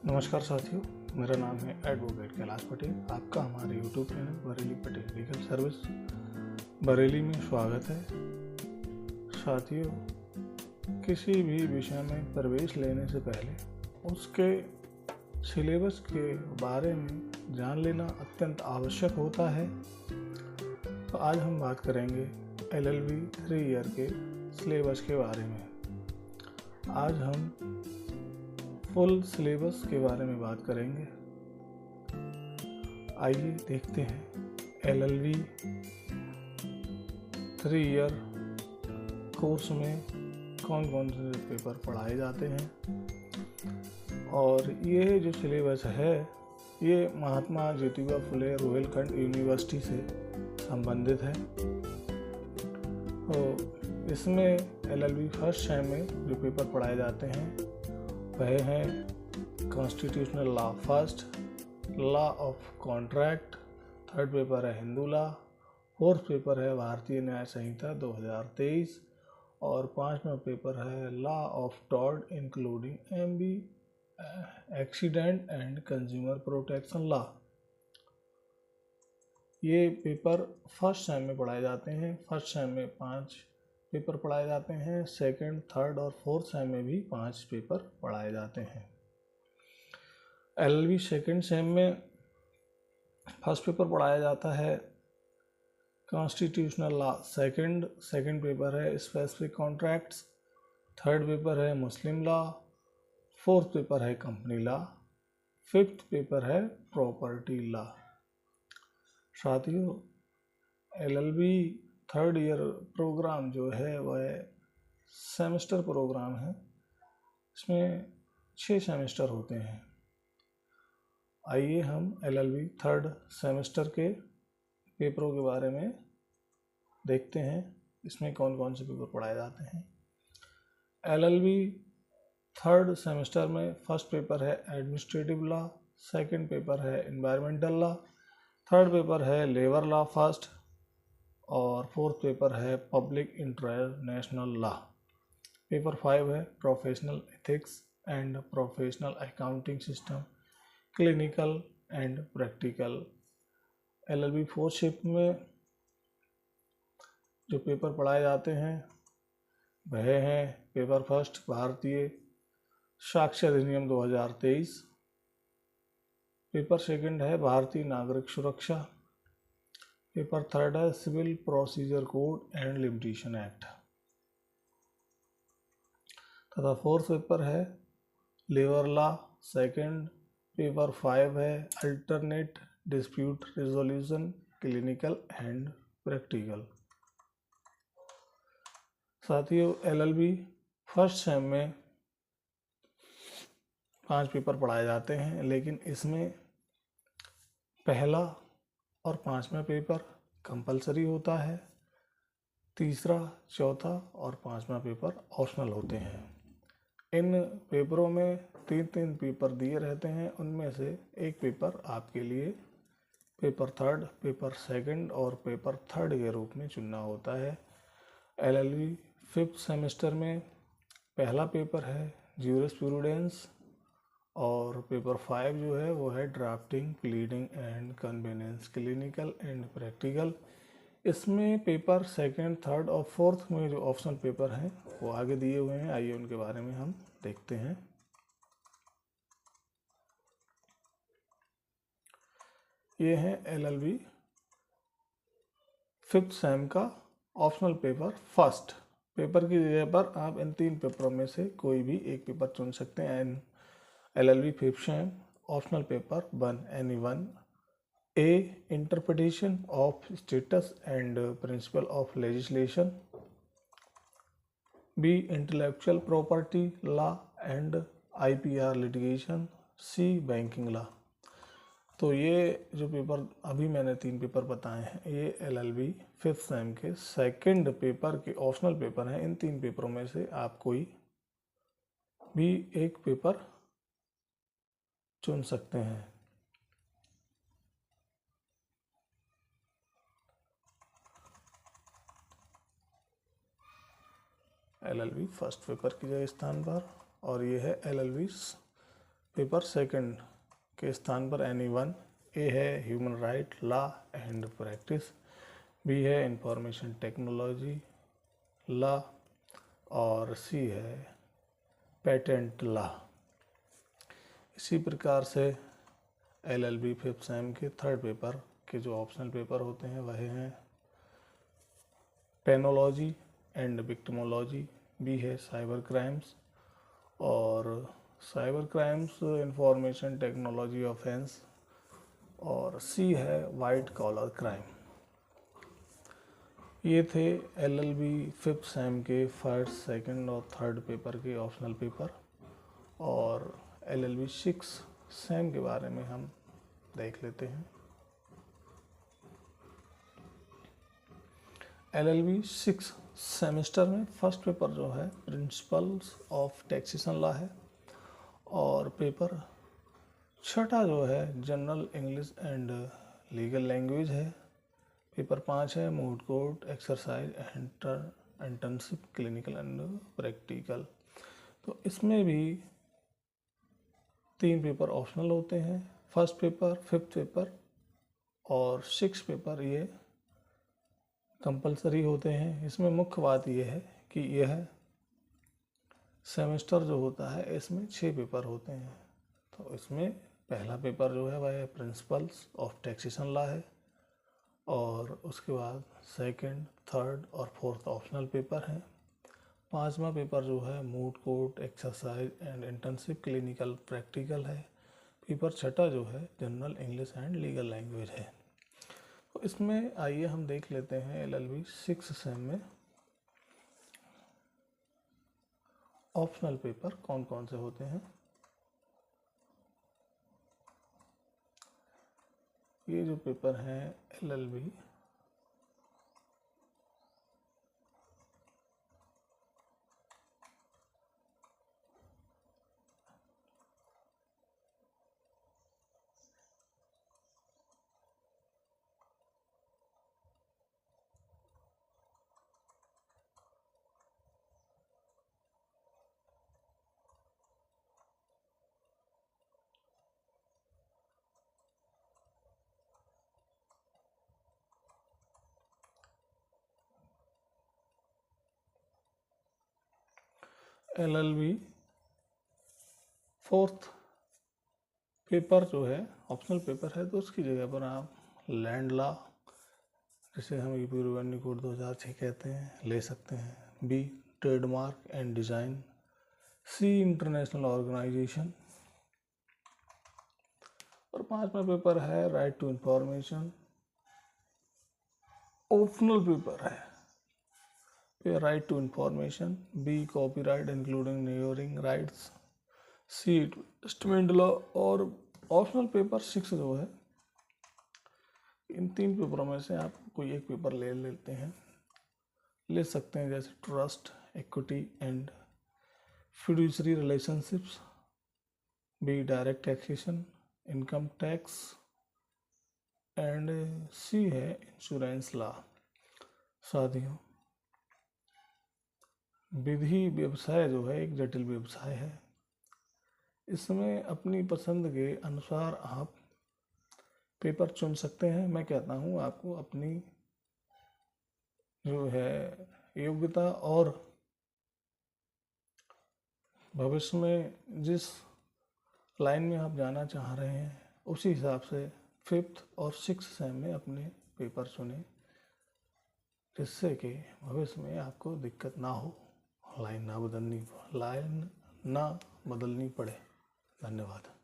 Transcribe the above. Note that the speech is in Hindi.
नमस्कार साथियों, मेरा नाम है एडवोकेट कैलाश पटेल। आपका हमारे YouTube channel Bareilly Patel legal service Bareilly में स्वागत है। साथियों, किसी भी विषय में प्रवेश लेने से पहले उसके सिलेबस के बारे में जान लेना अत्यंत आवश्यक होता है। तो आज हम बात करेंगे LLB 3 ईयर के सिलेबस के बारे में। आज हम फुल सिलेबस के बारे में बात करेंगे। आइए देखते हैं LLB 3 ईयर कोर्स में कौन कौन से पेपर पढ़ाए जाते हैं। और ये जो सिलेबस है ये महात्मा ज्योतिबा फुले रोहिलखंड यूनिवर्सिटी से संबंधित है। तो इसमें LLB फर्स्ट सेम में जो पेपर पढ़ाए जाते हैं वह हैं constitutional law first, law of contract, third paper है हिंदू लॉ, फोर्थ पेपर है भारतीय न्याय संहिता 2023 और पांचवा पेपर है law of tort including MB accident and consumer protection law. ये पेपर फर्स्ट सेम में पढ़ाए जाते हैं। फर्स्ट सेम में 5 पेपर पढ़ाए जाते हैं। सेकंड, थर्ड और फोर्थ सेम में भी 5 पेपर पढ़ाए जाते हैं। LLB सेकंड सेम में फर्स्ट पेपर पढ़ाया जाता है कॉन्स्टिट्यूशनल लॉ सेकंड पेपर है स्पेसिफिक कॉन्ट्रैक्ट्स, थर्ड पेपर है मुस्लिम लॉ, फोर्थ पेपर है कंपनी लॉ, फिफ्थ पेपर है प्रॉपर्टी लॉ। साथियों, LLB थर्ड ईयर प्रोग्राम जो है वह सेमेस्टर प्रोग्राम है। इसमें 6 सेमेस्टर होते हैं। आइए हम LLB थर्ड सेमेस्टर के पेपरों के बारे में देखते हैं। इसमें कौन कौन से पेपर पढ़ाए जाते हैं। LLB थर्ड सेमेस्टर में फर्स्ट पेपर है एडमिनिस्ट्रेटिव लॉ, सेकंड पेपर है एनवायरमेंटल लॉ, थर्ड पेपर है लेबर लॉ फर्स्ट और फोर्थ पेपर है पब्लिक इंटरनेशनल लॉ। पेपर 5 है professional ethics and professional accounting system, clinical and practical. LLB fourth shift में जो पेपर पढ़ाए जाते हैं वह हैं पेपर फर्स्ट भारतीय साक्ष्य अधिनियम 2023, पेपर सेकंड है भारतीय नागरिक सुरक्षा, पेपर थर्ड है civil procedure code and limitation act तथा फोर्थ पेपर है लेबर लॉ सेकंड। पेपर 5 है alternate dispute resolution, clinical and practical. साथियों, LLB फर्स्ट सेम में 5 पेपर पढ़ाए जाते हैं, लेकिन इसमें पहला और 5वां पेपर कंपलसरी होता है। तीसरा, चौथा और 5वां पेपर ऑप्शनल होते हैं। इन पेपरों में 3 पेपर दिए रहते हैं। उनमें से एक पेपर आपके लिए पेपर थर्ड, पेपर सेकंड और पेपर थर्ड के रूप में चुनना होता है। LLB फिफ्थ सेमेस्टर में पहला पेपर है ज्यूरिस्प्रूडेंस और पेपर 5 जो है वो है drafting, pleading and convenience, clinical and practical. इसमें पेपर सेकंड, थर्ड और फोर्थ में जो ऑप्शनल पेपर हैं वो आगे दिए हुए हैं। आइए उनके बारे में हम देखते हैं। ये है LLB फिफ्थ सेम का ऑप्शनल पेपर फर्स्ट। पेपर की जगह पर आप इन 3 पेपरों में से कोई भी एक पेपर चुन सकते हैं। LLB fifth same optional paper 1 any 1 A. Interpretation of status and principle of legislation. B. Intellectual property law and IPR litigation. C. Banking law. तो ये जो पेपर अभी मैंने 3 पेपर बताए हैं ये LLB फिफ्थ सेम के सेकंड पेपर के ऑप्शनल पेपर हैं। इन 3 पेपरों में से आप कोई भी एक पेपर चुन सकते हैं। LLB फर्स्ट पेपर की जगह स्थान पर, और ये है LLB पेपर सेकंड के स्थान पर एनी वन। ए है human right law and practice, B है इंफॉर्मेशन टेक्नोलॉजी लॉ और सी है पेटेंट लॉ। इसी प्रकार से LLB फिफ्थ सेम के थर्ड पेपर के जो ऑप्शनल पेपर होते हैं वह हैं पेनोलॉजी एंड विक्टिमोलॉजी, बी है साइबर क्राइम्स और cyber crimes information technology offence और सी है वाइट कॉलर क्राइम। ये थे LLB फिफ्थ सेम के फर्स्ट सेकंड और थर्ड पेपर के ऑप्शनल पेपर। और LLB सिक्स सेम के बारे में हम देख लेते हैं। LLB सिक्स सेमेस्टर में फर्स्ट पेपर जो है प्रिंसिपल्स ऑफ टैक्सेशन लॉ है और पेपर छठा जो है general English and legal language है। पेपर 5 है moot court exercise internship clinical and practical. तो इसमें भी 3 पेपर ऑप्शनल होते हैं, फर्स्ट पेपर, फिफ्थ पेपर और सिक्स पेपर ये कंपलसरी होते हैं। इसमें मुख्य बात यह है कि यह सेमेस्टर जो होता है इसमें 6 पेपर होते हैं। तो इसमें पहला पेपर जो है वह प्रिंसिपल्स ऑफ टैक्सेशन लॉ है और उसके बाद सेकंड, थर्ड और फोर्थ ऑप्शनल पेपर हैं। 5वां पेपर जो है moot court exercise and internship clinical practical है। पेपर छठा जो है general English and legal language है। तो इसमें आइए हम देख लेते हैं LLB सिक्स सेम में ऑप्शनल पेपर कौन कौन से होते हैं। ये जो पेपर हैं LLB LLB फोर्थ पेपर जो है ऑप्शनल पेपर है तो उसकी जगह पर आप लैंड लॉ, जिसे हम यूपी रेवेन्यू कोड 2006 कहते हैं, ले सकते हैं। B trademark and design, C international organisation और 5वां पेपर है right to information. Optional paper है right to information, B copyright including neighbouring rights, C investment law और ऑप्शनल पेपर 6 जो है इन 3 पेपरों में से आप कोई एक पेपर ले सकते हैं, जैसे trust, equity and fiduciary relationships, B direct taxation, income tax and C है इंश्योरेंस लॉ। साथियों, विधि व्यवसाय जो है एक जटिल व्यवसाय है। इसमें अपनी पसंद के अनुसार आप पेपर चुन सकते हैं। मैं कहता हूँ आपको अपनी जो है योग्यता और भविष्य में जिस लाइन में आप जाना चाह रहे हैं उसी हिसाब से फिफ्थ और सिक्स सेम में अपने पेपर चुनें, जिससे कि भविष्य में आपको दिक्कत ना हो, लाइन ना बदलनी पड़े। धन्यवाद।